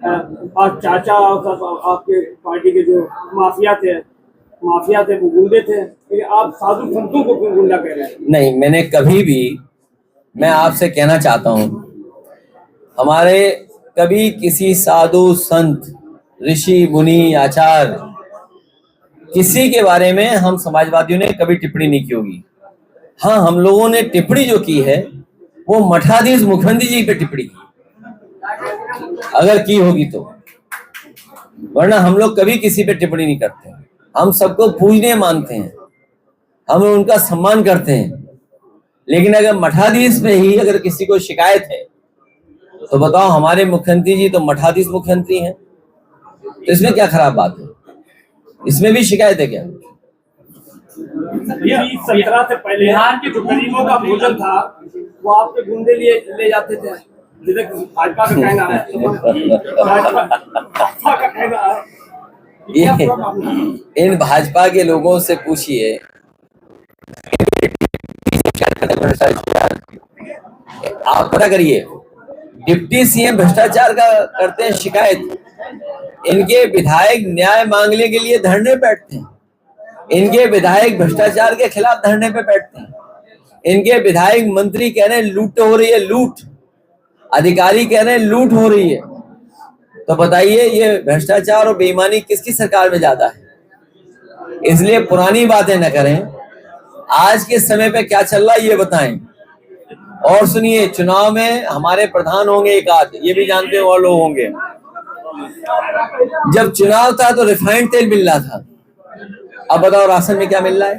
आज चाचा और आपके पार्टी के जो माफिया थे वो गुंडे थे, लेकिन आप साधु संतों को क्यों गुंडा कह रहे हैं? नहीं, मैंने कभी भी, मैं आपसे कहना चाहता हूं, हमारे कभी किसी साधु संत ऋषि मुनि आचार्य किसी के बारे में हम समाजवादियों ने कभी टिप्पणी नहीं की होगी। हाँ, हम लोगों ने टिप्पणी जो की है वो मठाधीश मुखर्जी जी पे टिप्पणी की, अगर की होगी तो, वरना हम लोग कभी किसी पे टिप्पणी नहीं करते। हम सबको पूजनीय मानते हैं, हम उनका सम्मान करते हैं, लेकिन अगर मठाधीश में ही अगर किसी को शिकायत है तो बताओ, हमारे मुख्यमंत्री जी तो मठाधीश मुख्यमंत्री हैं, तो इसमें क्या खराब बात है? इसमें भी शिकायत है क्या? 17 से पहले बिहार के जो गरीबों का भोजन था वो आपके गुंडे ले जाते थे, जिधर भाजपा का कहना है इन भाजपा के लोगों से पूछिए, आप पता करिए, डिप्टी सीएम भ्रष्टाचार का करते हैं शिकायत, इनके विधायक न्याय मांगने के लिए धरने बैठते हैं, इनके विधायक भ्रष्टाचार के खिलाफ धरने पे बैठते हैं, इनके विधायक मंत्री कह रहे हैं लूट हो रही है, लूट, अधिकारी कह रहे हैं लूट हो रही है। तो बताइए, ये भ्रष्टाचार और बेईमानी किसकी सरकार में ज्यादा है? इसलिए पुरानी बातें न करें, आज के समय पे क्या चल रहा है ये बताएं। और सुनिए, चुनाव में हमारे प्रधान होंगे एक आध, ये भी जानते हो, और लोग होंगे। जब चुनाव था तो रिफाइंड तेल मिल रहा था, अब बताओ राशन में क्या मिल रहा है?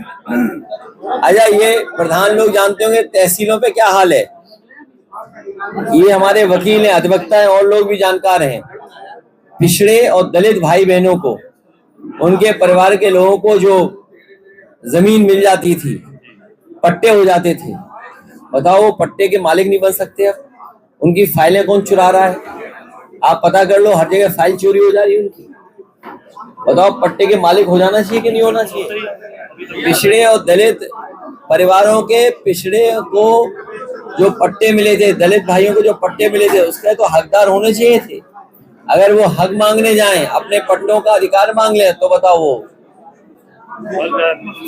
अच्छा, ये प्रधान लोग जानते होंगे तहसीलों पे क्या हाल है, ये हमारे वकील हैं, अधिवक्ता हैं, और लोग भी जानकार हैं। पिछड़े और दलित भाई बहनों को, उनके परिवार के लोगों को जो जमीन मिल जाती थी, पट्टे हो जाते थे, बताओ वो पट्टे के मालिक नहीं बन सकते अब? उनकी फाइलें कौन चुरा रहा है? आप पता कर लो, हर जगह फाइल चोरी हो जा रही है उनकी। बताओ, पट्टे के मालिक हो जाना चाहिए कि नहीं होना चाहिए? पिछड़े और दलित परिवारों के, पिछड़े को जो पट्टे मिले थे, दलित भाइयों को जो पट्टे मिले थे, उसके तो हकदार होने चाहिए थे। अगर वो हक मांगने जाएं, अपने पट्टों का अधिकार मांग लें, तो बताओ वो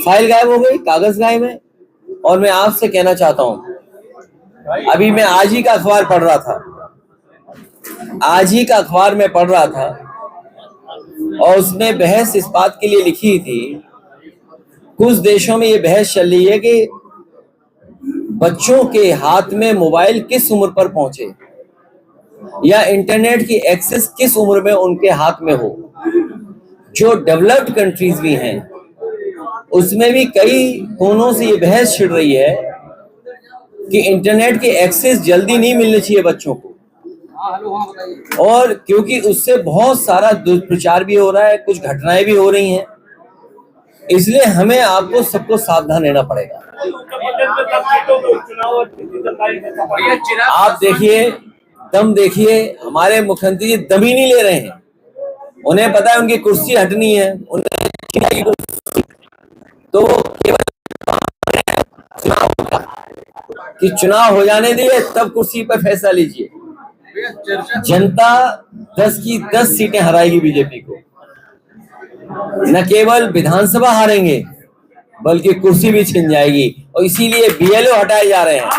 फाइल गायब हो गई, कागज गायब है। और मैं आपसे कहना चाहता हूं, अभी मैं आज ही का अखबार पढ़ रहा था, और उसमें बहस इस बात के लिए लिखी थी, कुछ देशों में ये बहस चल रही है कि बच्चों के हाथ में मोबाइल किस उम्र पर पहुंचे, या इंटरनेट की एक्सेस किस उम्र में उनके हाथ में हो। जो डेवलप्ड कंट्रीज भी हैं, उसमें भी कई कोनों से ये बहस छिड़ रही है कि इंटरनेट की एक्सेस जल्दी नहीं मिलनी चाहिए बच्चों को, और क्योंकि उससे बहुत सारा दुष्प्रचार भी हो रहा है, कुछ घटनाएं भी हो रही हैं, इसलिए हमें आपको सबको सावधान रहना पड़ेगा। आप देखिए, दम देखिए, हमारे मुख्यमंत्री जी दम ही नहीं ले रहे हैं। उन्हें पता है उनकी कुर्सी हटनी है, उन्हें तो केवल कि चुनाव हो जाने दिए, तब कुर्सी पर फैसला लीजिए। जनता 10 की 10 सीटें हराएगी बीजेपी को, न केवल विधानसभा हारेंगे बल्कि कुर्सी भी छिन जाएगी, और इसीलिए बीएलओ हटाए जा रहे हैं।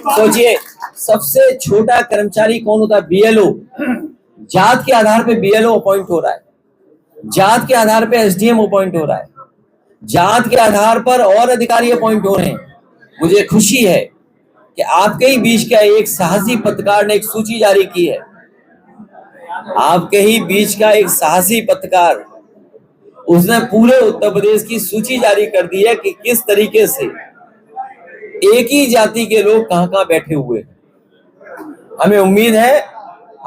सोचिए, सबसे छोटा कर्मचारी कौन होता है? बीएलओ। जात के आधार पे बीएलओ अपॉइंट हो रहा है, जात के आधार पे एसडीएम अपॉइंट हो रहा है, जात के आधार पर और अधिकारी अपॉइंट हो रहे हैं। मुझे खुशी है कि आपके ही बीच का एक साहसी पत्रकार ने एक सूची जारी की है, आपके ही बीच का एक साहसी पत्रकार, उसने पूरे उत्तर प्रदेश की सूची जारी कर दी है कि किस तरीके से एक ही जाति के लोग कहां कहां बैठे हुए हैं। हमें उम्मीद है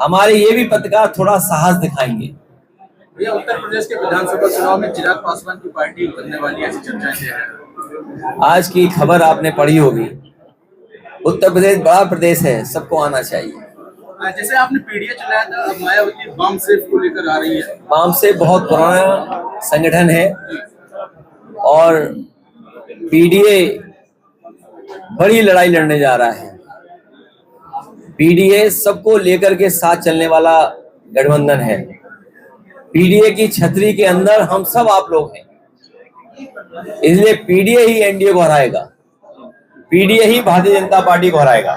हमारे ये भी पत्रकार थोड़ा साहस दिखाएंगे। भैया, उत्तर प्रदेश के विधानसभा चुनाव में चिराग पासवान की पार्टी उतरने वाली ऐसी चर्चाएं हैं। आज की खबर आपने पढ़ी होगी, उत्तर प्रदेश बड़ा प्रदेश है, सबको आना चाहिए। जैसे आपने पीडीए चलाया था, अब मायावती वाम सेफ को लेकर आ रही है। वाम सेफ बहुत पुराना संगठन है, और पीडीए बड़ी लड़ाई लड़ने जा रहा है। पीडीए सबको लेकर के साथ चलने वाला गठबंधन है। पीडीए की छतरी के अंदर हम सब आप लोग हैं, इसलिए पीडीए ही एनडीए को हराएगा, पीडीए ही भारतीय जनता पार्टी को हराएगा।